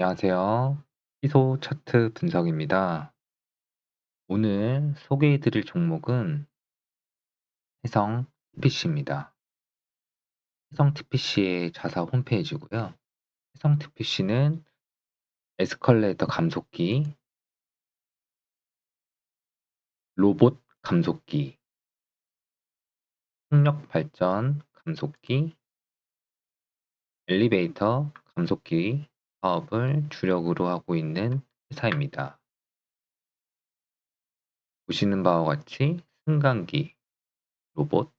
안녕하세요. 희소 차트 분석입니다. 오늘 소개해 드릴 종목은 해성 TPC입니다. 해성 TPC의 자사 홈페이지고요. 해성 TPC는 에스컬레이터 감속기, 로봇 감속기, 풍력 발전 감속기, 엘리베이터 감속기 사업을 주력으로 하고 있는 회사입니다. 보시는 바와 같이 승강기, 로봇,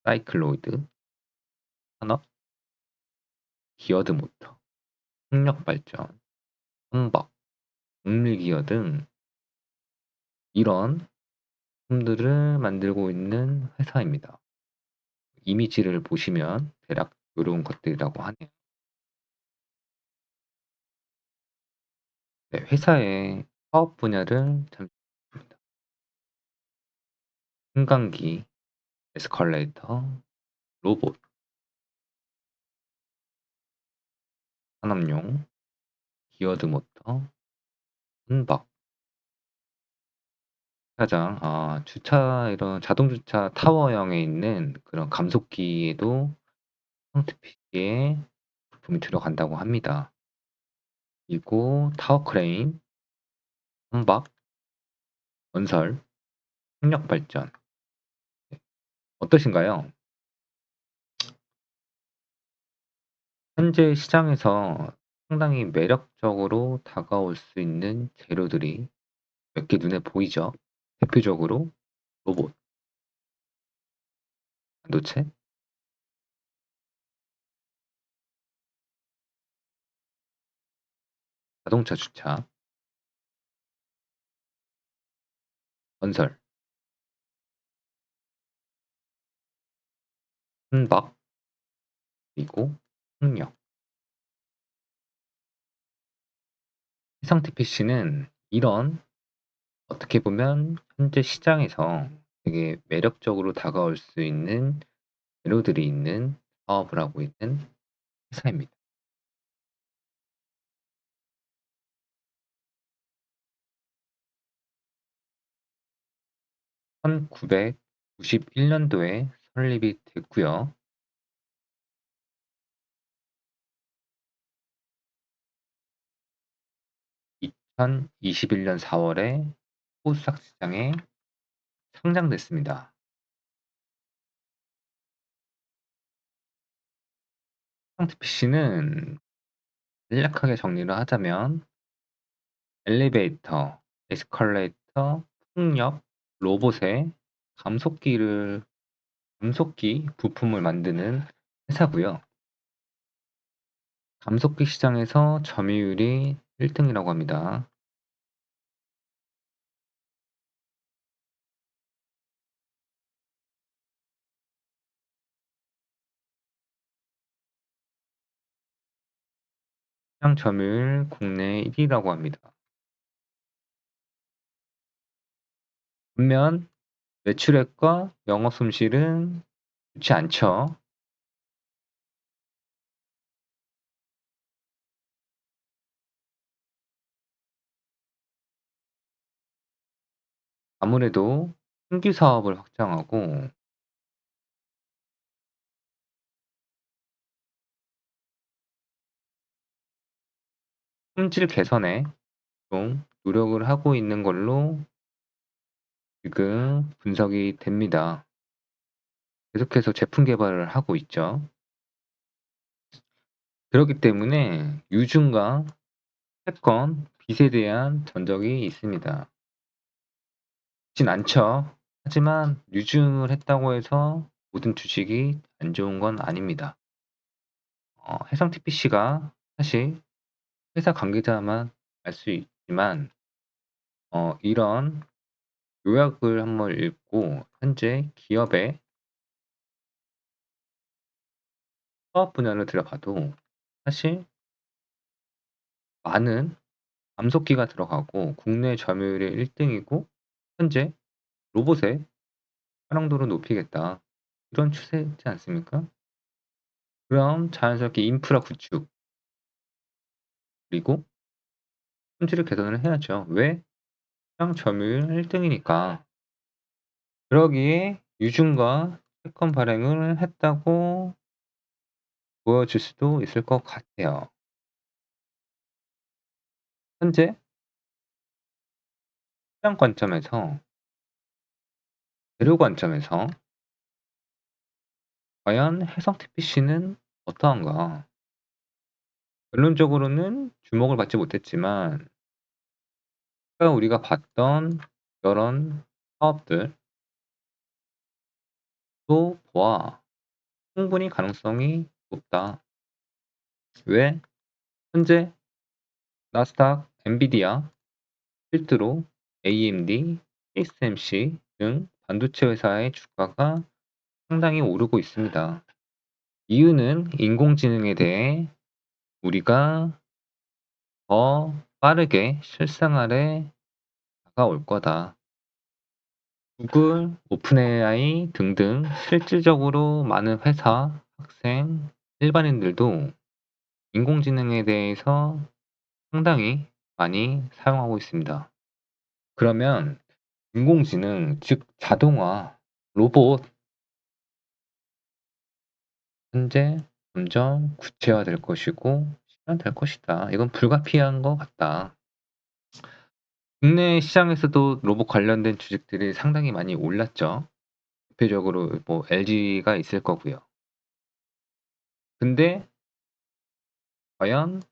사이클로이드, 산업, 기어드 모터, 풍력 발전, 선박, 정밀기어 등 이런 품들을 만들고 있는 회사입니다. 이미지를 보시면 대략 요런 것들이라고 하네요. 네, 회사의 사업 분야를 잠시 봅니다. 승강기, 에스컬레이터, 로봇, 산업용, 기어드 모터, 선박, 주차장, 주차 이런 자동 주차 타워형에 있는 그런 감속기에도 성트피에 부품이 들어간다고 합니다. 그리고 타워 크레인, 선박, 건설, 풍력 발전. 어떠신가요? 현재 시장에서 상당히 매력적으로 다가올 수 있는 재료들이 몇 개 눈에 보이죠? 대표적으로 로봇, 반도체, 자동차 주차, 건설, 선박, 그리고 풍력. 해상TPC는 이런 어떻게 보면 현재 시장에서 되게 매력적으로 다가올 수 있는 재료들이 있는 사업을 하고 있는 회사입니다. 1991년도에 설립이 됐고요. 2021년 4월에 코스닥 시장에 상장됐습니다. 성TPC는 간략하게 정리를 하자면 엘리베이터, 에스컬레이터, 풍력, 로봇의 감속기 부품을 만드는 회사고요. 감속기 시장에서 점유율이 1등이라고 합니다. 시장 점유율 국내 1위라고 합니다. 반면 매출액과 영업 손실은 좋지 않죠. 아무래도 신규 사업을 확장하고 품질 개선에 좀 노력을 하고 있는 걸로 지금 분석이 됩니다. 계속해서 제품 개발을 하고 있죠. 그렇기 때문에 유증과 채권, 빚에 대한 전적이 있습니다. 좋진 않죠. 하지만 유증을 했다고 해서 모든 주식이 안 좋은 건 아닙니다. 해상 TPC가 사실 회사 관계자만 알 수 있지만 이런 요약을 한번 읽고 현재 기업의 사업 분야를 들어봐도 사실 많은 감속기가 들어가고 국내 점유율이 1등이고 현재 로봇의 활용도를 높이겠다. 이런 추세지 않습니까? 그럼 자연스럽게 인프라 구축, 그리고 품질을 개선을 해야죠. 왜? 시장 점유율 1 등이니까. 그러기에 유증과 채권 발행을 했다고 보여질 수도 있을 것 같아요. 현재 시장 관점에서 재료 관점에서 과연 해성 TPC는 어떠한가? 결론적으로는 주목을 받지 못했지만 아까 우리가 봤던 여런 사업들도 보아 충분히 가능성이 높다. 왜? 현재 나스닥, 엔비디아, 필트로, AMD, TSMC 등 반도체 회사의 주가가 상당히 오르고 있습니다. 이유는 인공지능에 대해 우리가 더 빠르게 실생활에 다가올 거다. 구글, 오픈AI 등등 실질적으로 많은 회사, 학생, 일반인들도 인공지능에 대해서 상당히 많이 사용하고 있습니다. 그러면 인공지능, 즉 자동화, 로봇 현재 점점 구체화될 것이고 실현될 것이다. 이건 불가피한 것 같다. 국내 시장에서도 로봇 관련된 주식들이 상당히 많이 올랐죠. 대표적으로 뭐 LG가 있을 거고요. 근데 과연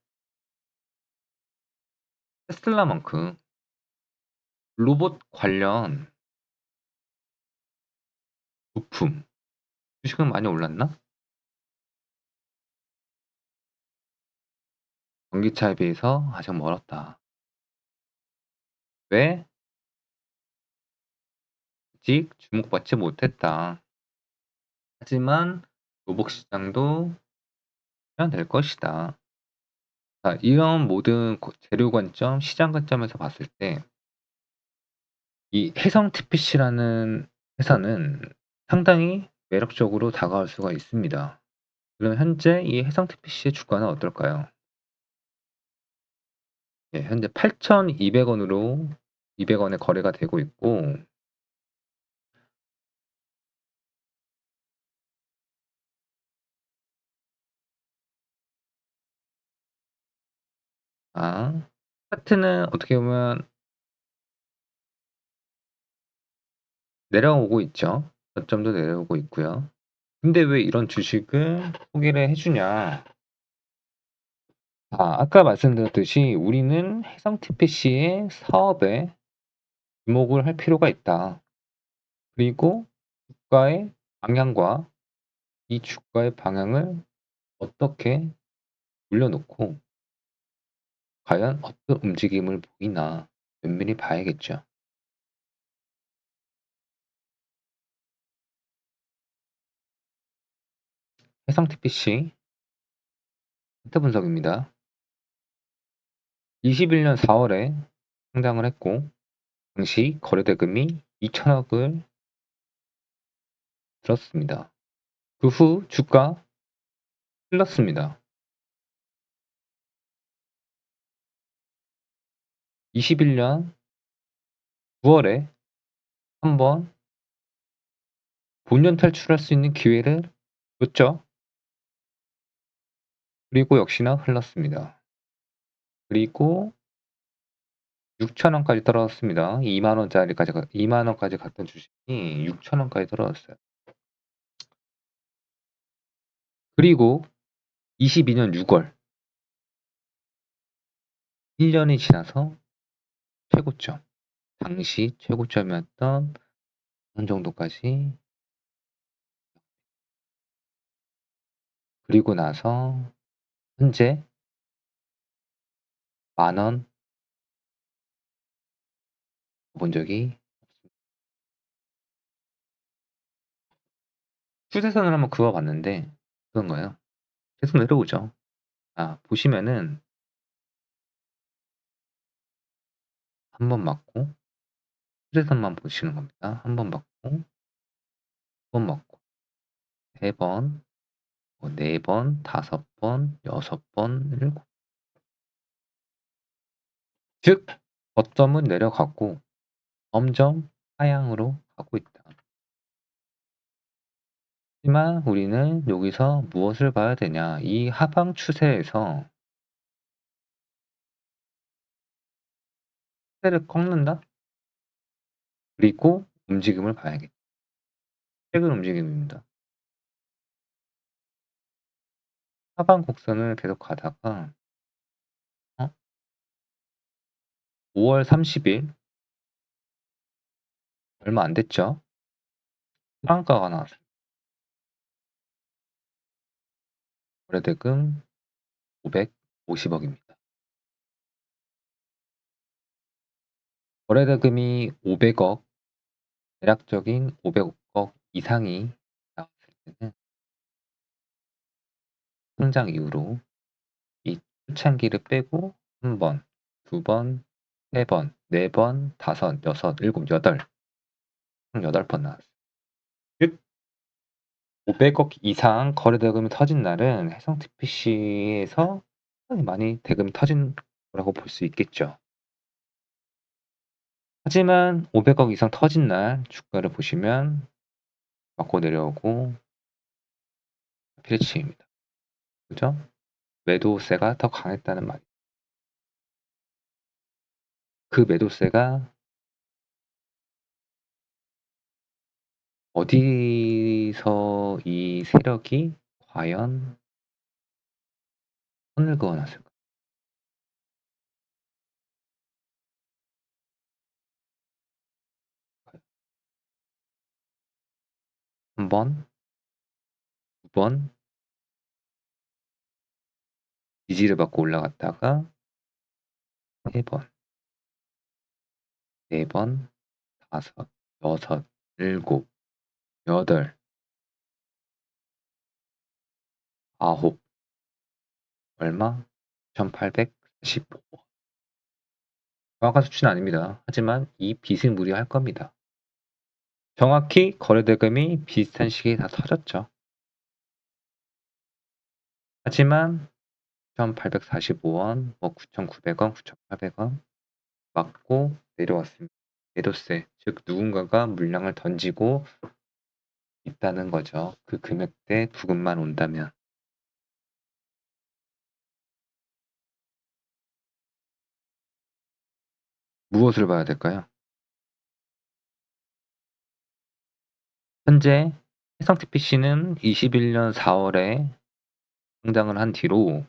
테슬라만큼 로봇 관련 부품 주식은 많이 올랐나? 전기차에 비해서 아직 멀었다. 왜? 아직 주목받지 못했다. 하지만 로봇 시장도 실현될 것이다. 자, 이런 모든 재료 관점, 시장 관점에서 봤을 때 이 해성 TPC라는 회사는 상당히 매력적으로 다가올 수가 있습니다. 그럼 현재 이 해성 TPC의 주가는 어떨까요? 예, 현재 8,200 원으로 200 원에 거래가 되고 있고 차트는 어떻게 보면 내려오고 있죠. 저점도 내려오고 있고요. 근데 왜 이런 주식을 소개를 해 주냐? 아까 말씀드렸듯이 우리는 해성 TPC의 사업에 주목을 할 필요가 있다. 그리고 주가의 방향과 이 주가의 방향을 어떻게 올려놓고 과연 어떤 움직임을 보이나 면밀히 봐야겠죠. 해상 TPC 차트 분석입니다. 21년 4월에 상장을 했고 당시 거래대금이 2천억을 들었습니다. 그 후 주가 흘렀습니다. 21년 9월에 한번 본전 탈출할 수 있는 기회를 줬죠. 그리고 역시나 흘렀습니다. 그리고 6천 원까지 떨어졌습니다. 2만 원까지 갔던 주식이 6천 원까지 떨어졌어요. 그리고 22년 6월 1년이 지나서 최고점, 당시 최고점이었던 어느 정도까지 그리고 나서 현재 만 원 본 적이 추세선을 한번 그어 봤는데 어떤가요? 계속 내려오죠. 보시면은 한 번 맞고 추세선만 보시는 겁니다. 한 번 맞고, 한 번 맞고, 3 번, 뭐 4 번, 5 번, 6 번, 7 즉 저점은 내려갔고 점점 하향으로 가고 있다. 하지만 우리는 여기서 무엇을 봐야 되냐? 이 하방 추세에서 추세를 꺾는다? 그리고 움직임을 봐야겠다. 최근 움직임입니다. 하방 곡선을 계속 가다가 5월 30일 얼마 안 됐죠? 상한가가 나왔어요. 거래대금 550억입니다. 거래대금이 500억, 대략적인 500억 이상이 나왔을 때는 성장 이후로 이 초창기를 빼고 한 번, 두 번, 세 번, 네 번, 다섯, 여섯, 일곱, 여덟, 총 8번 나왔어요. 즉 500억 이상 거래대금이 터진 날은 해성 TPC에서 상당히 많이 대금이 터진 거라고 볼 수 있겠죠. 하지만 500억 이상 터진 날 주가를 보시면 맞고 내려오고 필치입니다. 그죠? 매도세가 더 강했다는 말. 그 매도세가 어디서 이 세력이 과연 선을 그어놨을까? 한 번, 두 번, 지지를 받고 올라갔다가 세 번, 네 번, 다섯, 여섯, 일곱, 여덟, 아홉, 얼마? 1845원. 정확한 수치는 아닙니다. 하지만 이 빚을 무리할 겁니다. 정확히 거래대금이 비슷한 시기에 다 터졌죠. 하지만 1,845원, 뭐 9,900원, 9,800원 맞고 내려왔습니다. 매도세, 즉 누군가가 물량을 던지고 있다는 거죠. 그 금액대 부근만 온다면. 무엇을 봐야 될까요? 현재 해상 TPC는 21년 4월에 상장을 한 뒤로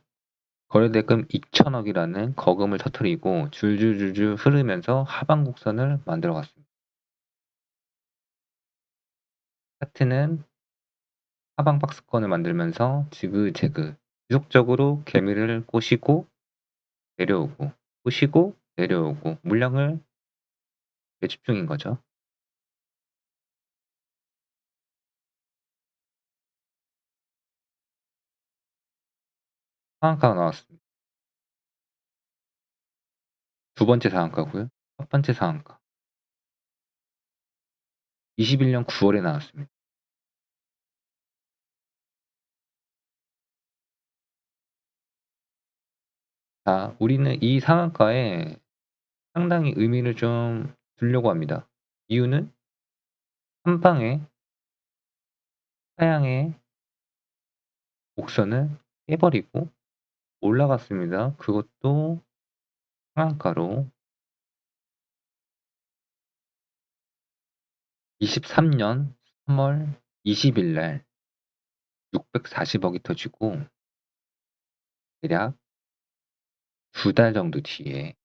거래대금 2천억이라는 거금을 터뜨리고 줄줄줄줄 흐르면서 하방 곡선을 만들어 갔습니다. 차트는 하방 박스권을 만들면서 지그재그 지속적으로 개미를 꼬시고 내려오고 꼬시고 내려오고 물량을 매집 중인 거죠. 상한가가 나왔습니다. 두 번째 상한가고요. 첫 번째 상한가. 21년 9월에 나왔습니다. 자, 우리는 이 상한가에 상당히 의미를 좀 두려고 합니다. 이유는 한 방에 하향의 곡선을 깨버리고 올라갔습니다. 그것도 상한가로 23년 3월 20일 날 640억이 터지고 대략 두 달 정도 뒤에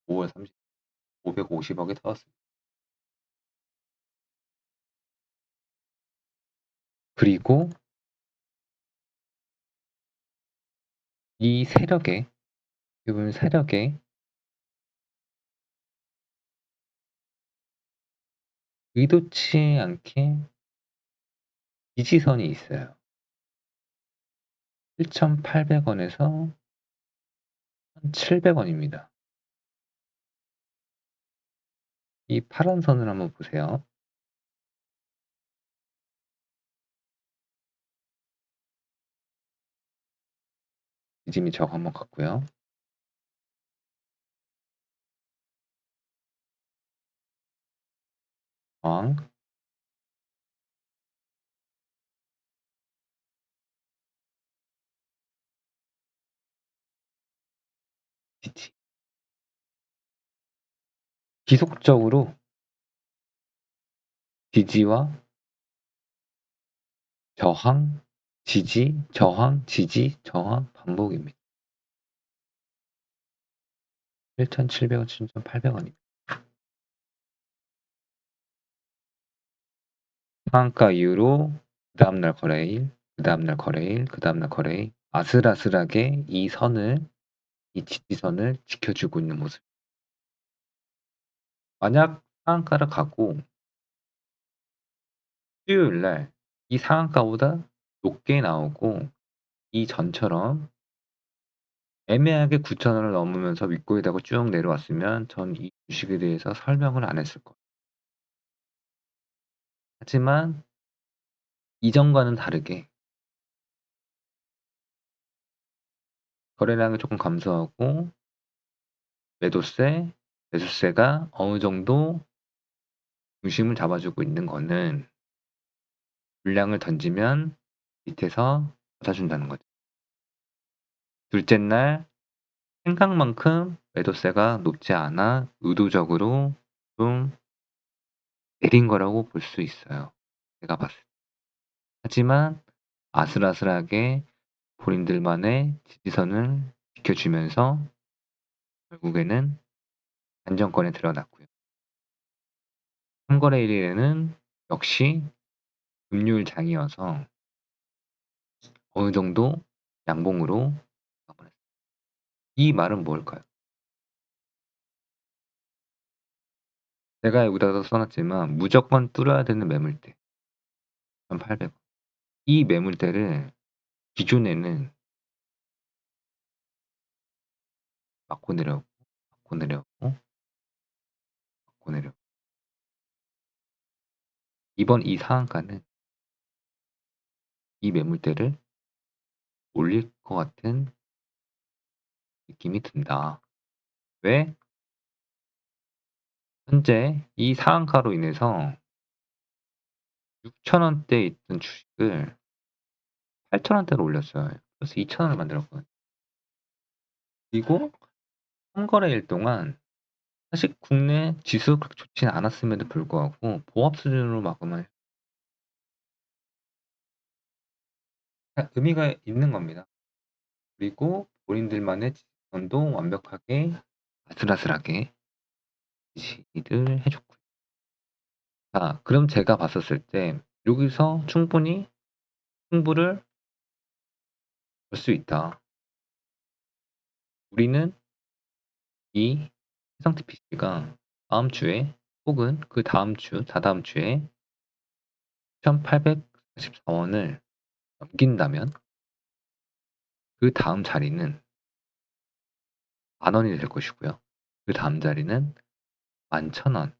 5월 30일 550억이 터졌습니다. 그리고 이 세력의 지금 세력의 의도치 않게 지지선이 있어요. 7,800원에서 1,700원입니다. 이 파란 선을 한번 보세요. 지짐이 저거 한번 갔고요. 저항, 지지. 지속적으로 지지와 저항, 지지, 저항, 지지, 저항 반복입니다. 7,700원, 7,800원입니다. 상한가 이후로 그 다음날 거래일, 그 다음날 거래일, 그 다음날 거래일 아슬아슬하게 이 선을, 이 지지선을 지켜주고 있는 모습. 만약 상한가를 가고 수요일 날 이 상한가보다 높게 나오고 이전처럼 애매하게 9,000원을 넘으면서 윗골이다가 쭉 내려왔으면 전 이 주식에 대해서 설명을 안 했을 거예요. 하지만 이전과는 다르게 거래량이 조금 감소하고 매도세, 매수세가 어느 정도 중심을 잡아주고 있는 거는 물량을 던지면 밑에서 받아준다는 거죠. 둘째 날 생각만큼 매도세가 높지 않아 의도적으로 좀 내린 거라고 볼 수 있어요. 제가 봤을 때. 하지만 아슬아슬하게 본인들만의 지지선을 지켜주면서 결국에는 안정권에 들어났고요. 3거래 1일에는 역시 금요일 장이어서 어느 정도 양봉으로 마무리했습니다. 이 말은 뭘까요? 제가 여기다가 써놨지만 무조건 뚫어야 되는 매물대 1,800원. 이 매물대를 기존에는 맞고 내려오고 맞고 내려오고 맞고 내려오고 이번 이 상한가는 이 매물대를 올릴 것 같은 느낌이 든다. 왜? 현재 이 상한가로 인해서 6,000원대에 있던 주식을 8,000원대로 올렸어요. 플러스 2,000원을 만들었거든요. 그리고 3거래일 동안 사실 국내 지수 그렇게 좋지는 않았음에도 불구하고 보합 수준으로 마감을 의미가 있는 겁니다. 그리고 본인들만의 지지선도 완벽하게 아슬아슬하게 지지를 해줬고요. 자, 그럼 제가 봤었을 때 여기서 충분히 승부를 볼 수 있다. 우리는 이 해상 TPC가 다음 주에 혹은 그 다음 주, 다다음 주에 1,844원을 넘긴다면 그 다음 자리는 10,000원이 될 것이고요. 그 다음 자리는 11,000원,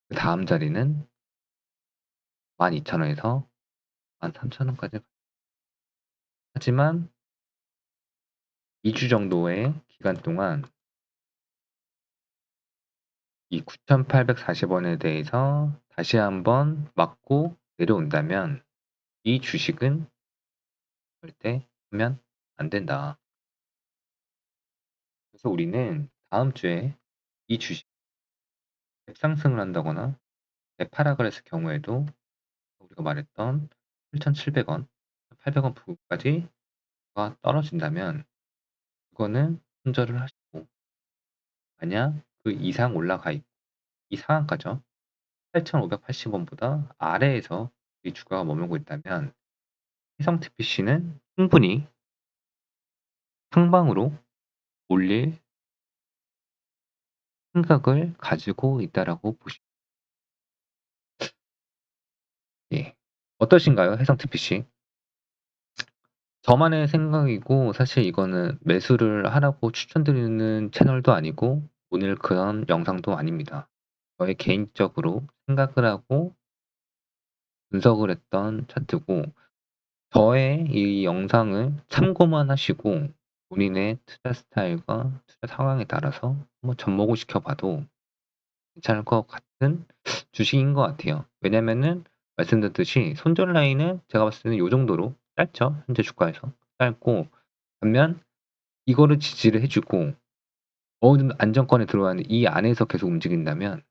그 다음 자리는 12,000원에서 13,000원까지. 하지만 2주 정도의 기간 동안 이 9,840원에 대해서 다시 한번 맞고 내려온다면 이 주식은 절대 하면 안 된다. 그래서 우리는 다음 주에 이 주식 갭상승을 한다거나 갭하락을 했을 경우에도 우리가 말했던 7,700원, 800원 부근까지 떨어진다면 그거는 손절을 하시고, 만약 그 이상 올라가 있고 이 상한가죠. 8,580원보다 아래에서 이 주가가 머물고 있다면 해성 TPC는 충분히 상방으로 올릴 생각을 가지고 있다라고 보시. 예. 어떠신가요, 해성 TPC? 저만의 생각이고 사실 이거는 매수를 하라고 추천드리는 채널도 아니고 오늘 그런 영상도 아닙니다. 저의 개인적으로 생각을 하고 분석을 했던 차트고, 저의 이 영상을 참고만 하시고 본인의 투자 스타일과 투자 상황에 따라서 한번 접목을 시켜봐도 괜찮을 것 같아요. 주식인 것 같아요. 왜냐면은 말씀드렸듯이 손절 라인은 제가 봤을 때는 요 정도로 짧죠, 현재 주가에서. 짧고 반면 이거를 지지를 해 주고 어느 정도 안정권에 들어왔는데 이 안에서 계속 움직인다면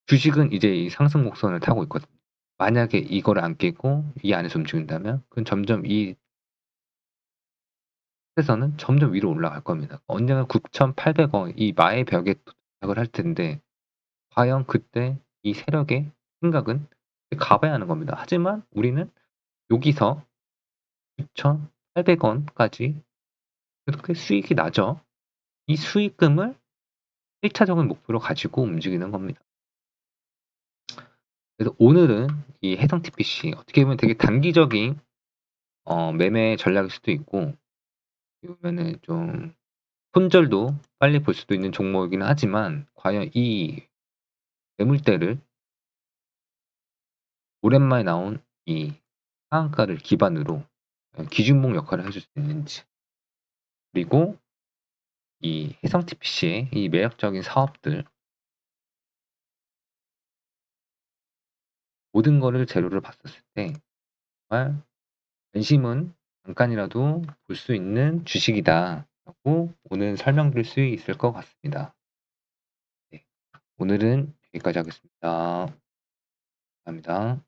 주식은 이제 이 상승 곡선을 타고 있거든요. 만약에 이거를 안 깨고 이 안에서 움직인다면 그건 점점 이 에서는 점점 위로 올라갈 겁니다. 언젠가 9,800원 이 마의 벽에 도착을 할 텐데 과연 그때 이 세력의 생각은 가 봐야 하는 겁니다. 하지만 우리는 여기서 6,800 원까지 그렇게 수익이 나죠. 이 수익금을 1 차적인 목표로 가지고 움직이는 겁니다. 그래서 오늘은 이 해상 TPC 어떻게 보면 되게 단기적인 매매 전략일 수도 있고 어떻게 보면은 좀 손절도 빨리 볼 수도 있는 종목이긴 하지만 과연 이 매물대를 오랜만에 나온 이 상한가를 기반으로 기준목 역할을 해줄 수 있는지 그리고 이 해상 TPC의 이 매력적인 사업들 모든 거를 재료를 봤었을 때 정말 관심은 잠깐이라도 볼 수 있는 주식이다라고 오늘 설명드릴 수 있을 것 같습니다. 네. 오늘은 여기까지 하겠습니다. 감사합니다.